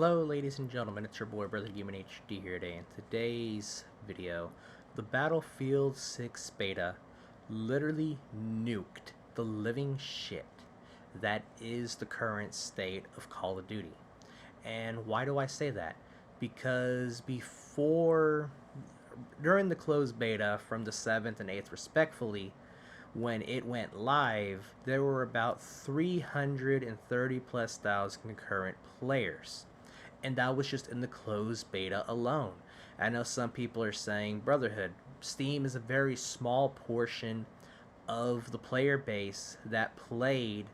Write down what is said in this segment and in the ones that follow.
Hello ladies and gentlemen, it's your boy Brother Human HD here today. In today's video, the Battlefield 6 beta literally nuked the living shit that is the current state of Call of Duty. And why do I say that? Because during the closed beta from the 7th and 8th respectfully, when it went live, there were about 330 plus thousand concurrent players. And that was just in the closed beta alone. I know some people are saying, Brotherhood, Steam is a very small portion of the player base that played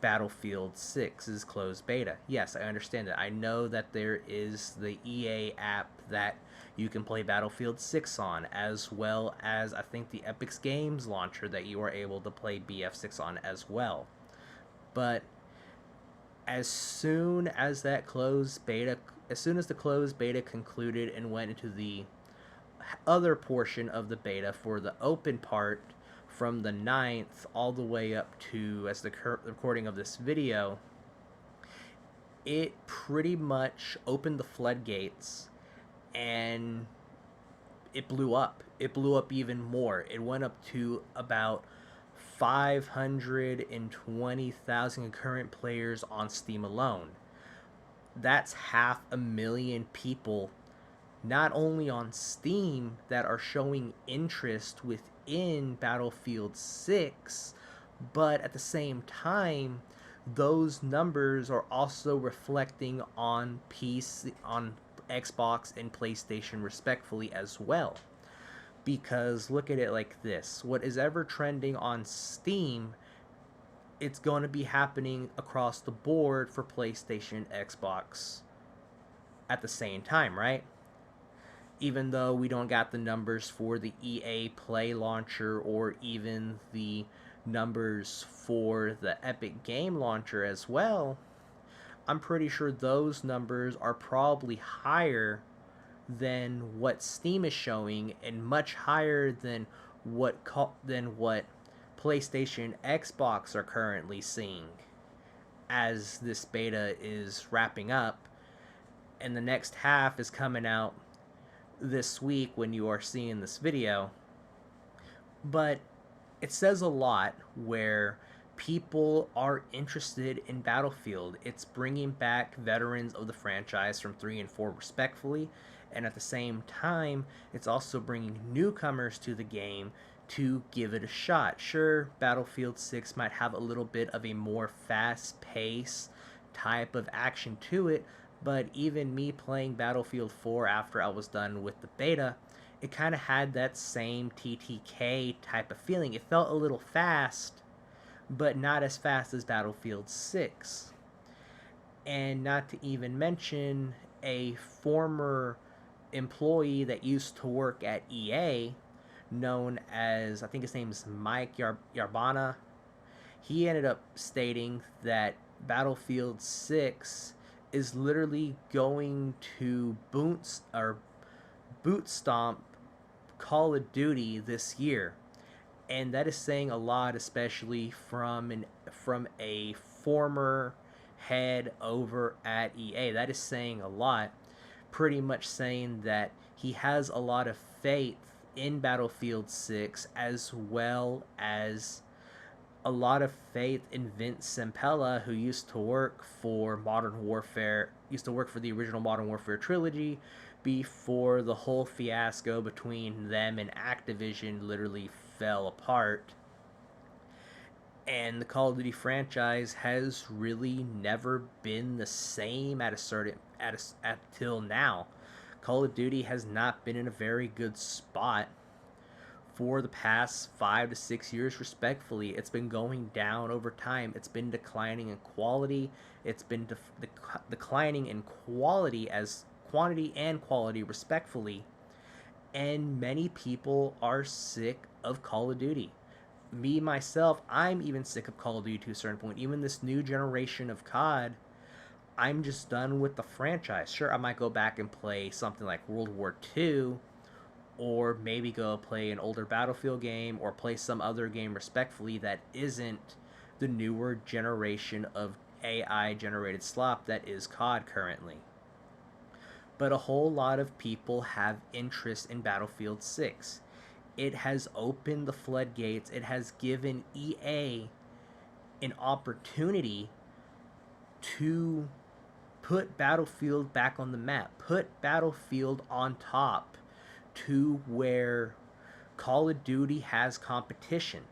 Battlefield 6's closed beta. Yes, I understand that. I know that there is the EA app that you can play Battlefield 6 on, as well as I think the Epic Games launcher that you are able to play BF6 on as well. But as soon as the closed beta concluded and went into the other portion of the beta for the open part from the 9th all the way up to, as the recording of this video, it pretty much opened the floodgates and it blew up. It blew up even more. It went up to about 520,000 concurrent players on Steam alone. That's 500,000 people, not only on Steam, that are showing interest within Battlefield 6, but at the same time, those numbers are also reflecting on on Xbox and PlayStation respectfully as well. Because look at it like this: what is ever trending on Steam, it's going to be happening across the board for PlayStation, Xbox at the same time, right? Even though we don't got the numbers for the EA Play launcher or even the numbers for the Epic Game launcher as well, I'm pretty sure those numbers are probably higher than what Steam is showing, and much higher than what PlayStation, Xbox are currently seeing as this beta is wrapping up, and the next half is coming out this week when you are seeing this video. But it says a lot where people are interested in Battlefield. It's bringing back veterans of the franchise from 3 and 4 respectfully, and at the same time, it's also bringing newcomers to the game to give it a shot. Sure, Battlefield 6 might have a little bit of a more fast-paced type of action to it, but even me playing Battlefield 4 after I was done with the beta, it kind of had that same TTK type of feeling. It felt a little fast, but not as fast as Battlefield 6. And not to even mention a former employee that used to work at EA, known as, I think his name is Mike Yarbana. He ended up stating that Battlefield 6 is literally going to boot stomp Call of Duty this year. And that is saying a lot, especially from a former head over at EA. That is saying a lot, pretty much saying that he has a lot of faith in Battlefield 6, as well as a lot of faith in Vince Zampella, who used to work for the original Modern Warfare trilogy before the whole fiasco between them and Activision literally fell apart. And the Call of Duty franchise has really never been the same till now. Call of Duty has not been in a very good spot for the past 5 to 6 years respectfully. It's been going down over time. It's been declining in quality. It's been declining in quality, as quantity and quality respectfully. And many people are sick of Call of Duty. Me, myself, I'm even sick of Call of Duty to a certain point. Even this new generation of COD, I'm just done with the franchise. Sure, I might go back and play something like World War II, or maybe go play an older Battlefield game, or play some other game respectfully that isn't the newer generation of AI generated slop that is COD currently. but a whole lot of people have interest in Battlefield 6. It has opened the floodgates, it has given EA an opportunity to put Battlefield back on the map, put Battlefield on top to where Call of Duty has competition.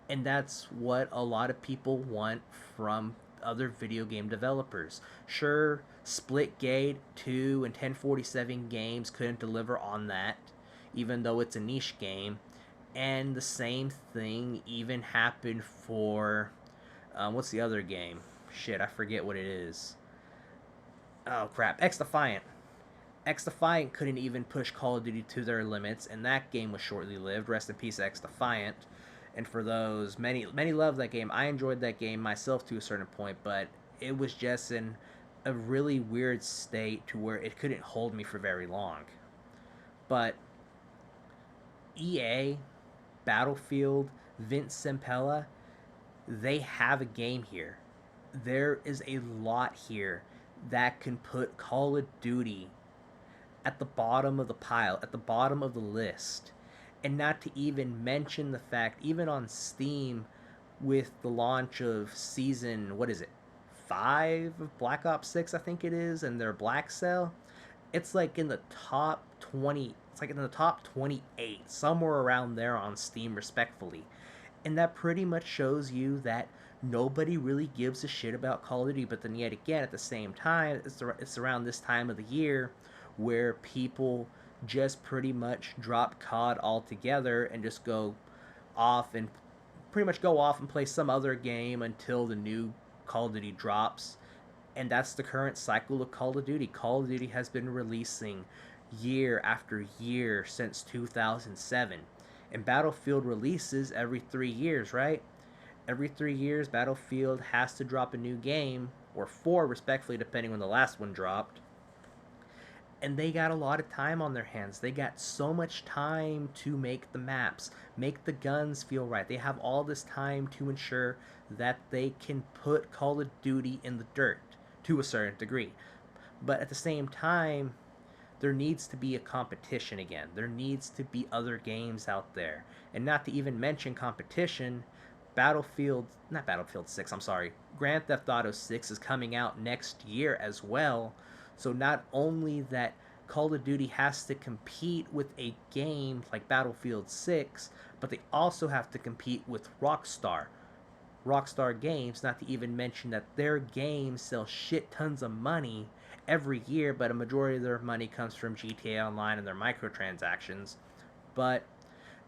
And that's what a lot of people want from other video game developers. Sure, Splitgate 2 and 1047 games couldn't deliver on that, even though it's a niche game. And the same thing even happened for what's the other game? Shit, I forget what it is. Oh crap, X Defiant. X Defiant couldn't even push Call of Duty to their limits, and that game was shortly lived. Rest in peace, X Defiant. And for those, many love that game. I enjoyed that game myself to a certain point, but it was just in a really weird state to where it couldn't hold me for very long. But EA, Battlefield, Vince Zampella, they have a game here. There is a lot here that can put Call of Duty at the bottom of the pile, at the bottom of the list. And not to even mention the fact, even on Steam, with the launch of season, what is it, 5 of Black Ops 6, I think it is, and their Black Cell, it's like in the top 20, it's like in the top 28, somewhere around there on Steam, respectfully. And that pretty much shows you that nobody really gives a shit about Call of Duty. But then yet again, at the same time, it's around this time of the year where people just pretty much drop COD altogether and just go off and pretty much go off and play some other game until the new Call of Duty drops. And that's the current cycle of Call of Duty. Call of Duty has been releasing year after year since 2007. And Battlefield releases every 3 years, right? Every 3 years, Battlefield has to drop a new game, or 4, respectfully, depending when the last one dropped. And they got a lot of time on their hands. They got so much time to make the maps, make the guns feel right. They have all this time to ensure that they can put Call of Duty in the dirt to a certain degree. But at the same time, there needs to be a competition again. There needs to be other games out there. And not to even mention competition, not Battlefield 6, I'm sorry, Grand Theft Auto 6 is coming out next year as well. So not only that Call of Duty has to compete with a game like Battlefield 6, but they also have to compete with Rockstar. Rockstar Games, not to even mention that their games sell shit tons of money every year, but a majority of their money comes from GTA Online and their microtransactions. But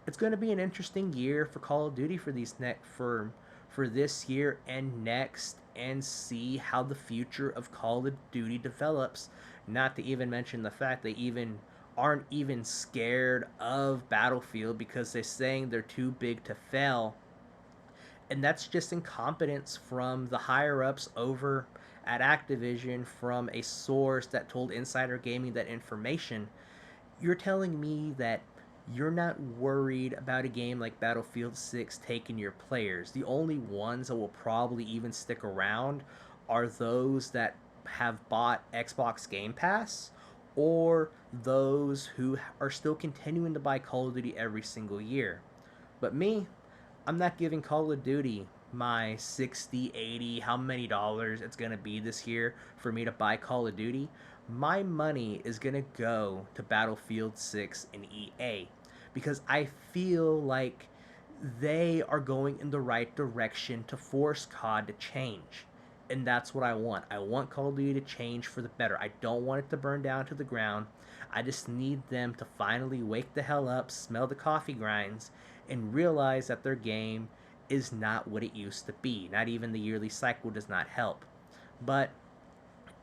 it's going to be an interesting year for Call of Duty for for this year and next, and see how the future of Call of Duty develops. Not to even mention the fact they even aren't even scared of Battlefield because they're saying they're too big to fail. And that's just incompetence from the higher ups over at Activision, from a source that told Insider Gaming that information. You're telling me that you're not worried about a game like Battlefield 6 taking your players. The only ones that will probably even stick around are those that have bought Xbox Game Pass, or those who are still continuing to buy Call of Duty every single year. But me, I'm not giving Call of Duty my 60, 80, how many dollars it's going to be this year for me to buy Call of Duty. My money is going to go to Battlefield 6 and EA because I feel like they are going in the right direction to force COD to change. And that's what I want. I want Call of Duty to change for the better. I don't want it to burn down to the ground. I just need them to finally wake the hell up, smell the coffee grinds, and realize that their game is not what it used to be. Not even the yearly cycle does not help. But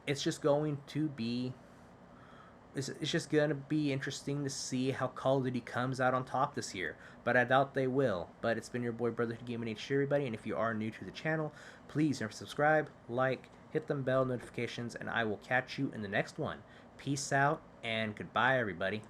it's just going to be it's just going to be interesting to see how Call of Duty comes out on top this year. But I doubt they will. But it's been your boy Brotherhood Gaming HD, everybody. And if you are new to the channel, please remember to subscribe, like, hit them bell notifications, and I will catch you in the next one. Peace out and goodbye, everybody.